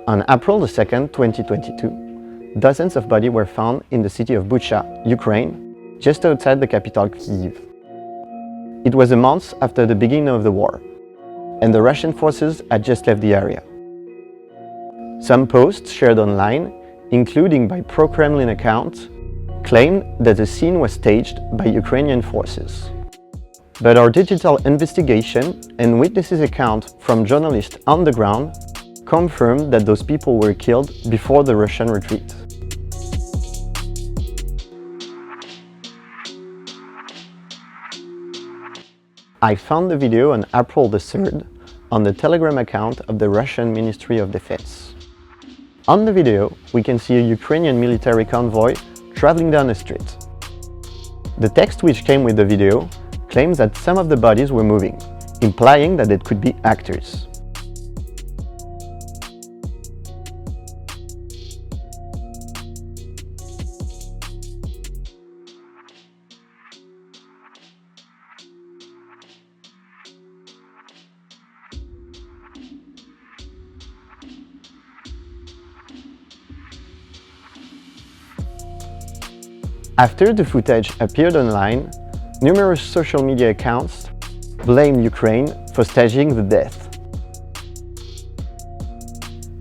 On April 2nd, 2022, dozens of bodies were found in the city of Bucha, Ukraine, just outside the capital Kiev. It was a month after the beginning of the war, and the Russian forces had just left the area. Some posts shared online, including by pro-Kremlin accounts, claimed that the scene was staged by Ukrainian forces. But our digital investigation and witnesses' account from journalists on the ground confirmed that those people were killed before the Russian retreat. I found the video on April the 3rd on the Telegram account of the Russian Ministry of Defense. On the video, we can see a Ukrainian military convoy traveling down a street. The text which came with the video claims that some of the bodies were moving, implying that it could be actors. After the footage appeared online, numerous social media accounts blamed Ukraine for staging the death.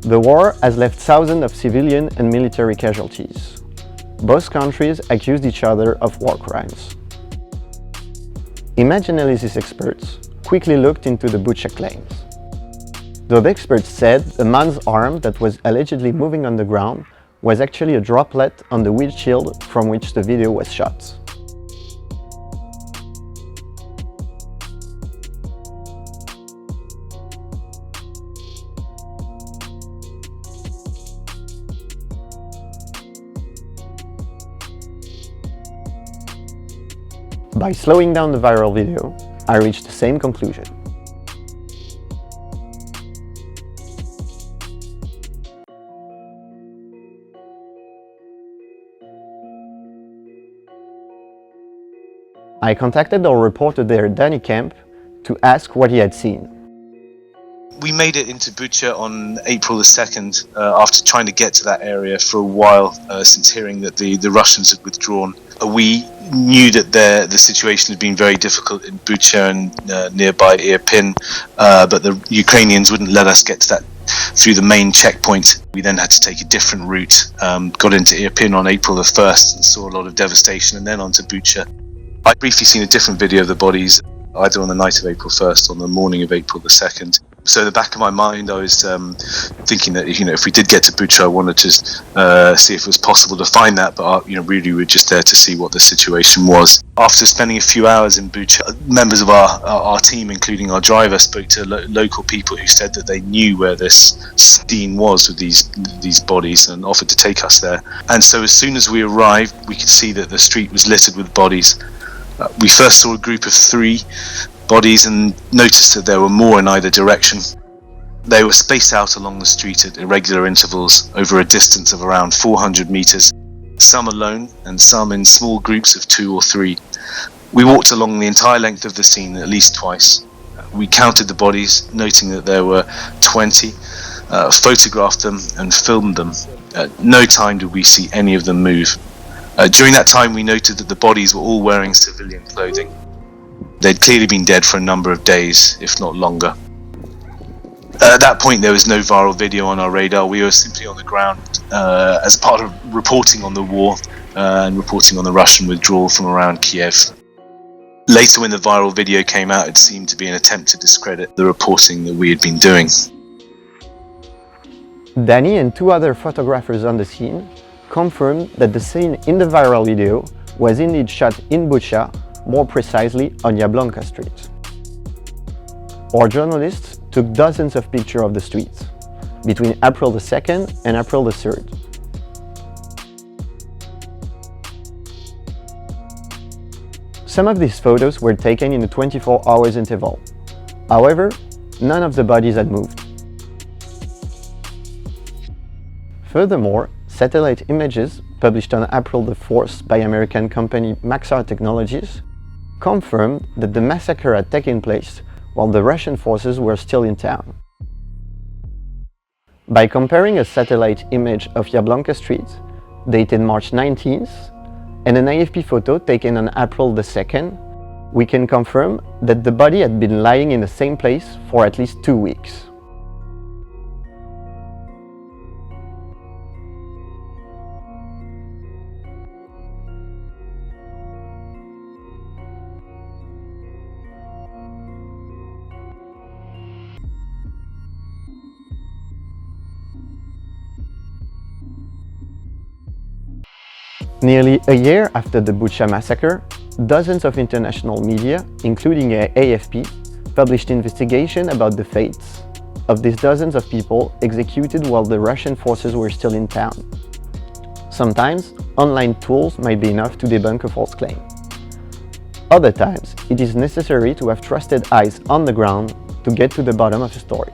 The war has left thousands of civilian and military casualties. Both countries accused each other of war crimes. Image analysis experts quickly looked into the Bucha claims. The experts said the man's arm that was allegedly moving on the ground was actually a droplet on the windshield from which the video was shot. By slowing down the viral video, I reached the same conclusion. I contacted our reporter there, Danny Kemp, to ask what he had seen. We made it into Bucha on April the 2nd after trying to get to that area for a while since hearing that the Russians had withdrawn. We knew that the situation had been very difficult in Bucha and nearby Irpin, but the Ukrainians wouldn't let us get to that through the main checkpoint. We then had to take a different route, got into Irpin on April the 1st and saw a lot of devastation, and then on to Bucha. I'd briefly seen a different video of the bodies, either on the night of April 1st or on the morning of April the 2nd. So in the back of my mind, I was thinking that if we did get to Bucha, I wanted to see if it was possible to find that. But really, we were just there to see what the situation was. After spending a few hours in Bucha, members of our team, including our driver, spoke to local people who said that they knew where this scene was with these bodies and offered to take us there. And so as soon as we arrived, we could see that the street was littered with bodies. We first saw a group of 3 bodies and noticed that there were more in either direction. They were spaced out along the street at irregular intervals over a distance of around 400 meters, some alone and some in small groups of 2 or 3. We walked along the entire length of the scene at least twice. We counted the bodies, noting that there were 20, photographed them and filmed them. At no time did we see any of them move. During that time, we noted that the bodies were all wearing civilian clothing. They'd clearly been dead for a number of days, if not longer. At that point, there was no viral video on our radar. We were simply on the ground as part of reporting on the war and reporting on the Russian withdrawal from around Kiev. Later, when the viral video came out, it seemed to be an attempt to discredit the reporting that we had been doing. Danny and 2 other photographers on the scene confirmed that the scene in the viral video was indeed shot in Bucha, more precisely on Yablonka Street. Our journalists took dozens of pictures of the streets between April the 2nd and April the 3rd. Some of these photos were taken in a 24 hours interval. However, none of the bodies had moved. Furthermore, satellite images published on April the 4th by American company Maxar Technologies confirmed that the massacre had taken place while the Russian forces were still in town. By comparing a satellite image of Jablonka Street, dated March 19th, and an AFP photo taken on April 2nd, we can confirm that the body had been lying in the same place for at least 2 weeks. Nearly a year after the Bucha massacre, dozens of international media, including AFP, published investigation about the fates of these dozens of people executed while the Russian forces were still in town. Sometimes, online tools might be enough to debunk a false claim. Other times, it is necessary to have trusted eyes on the ground to get to the bottom of a story.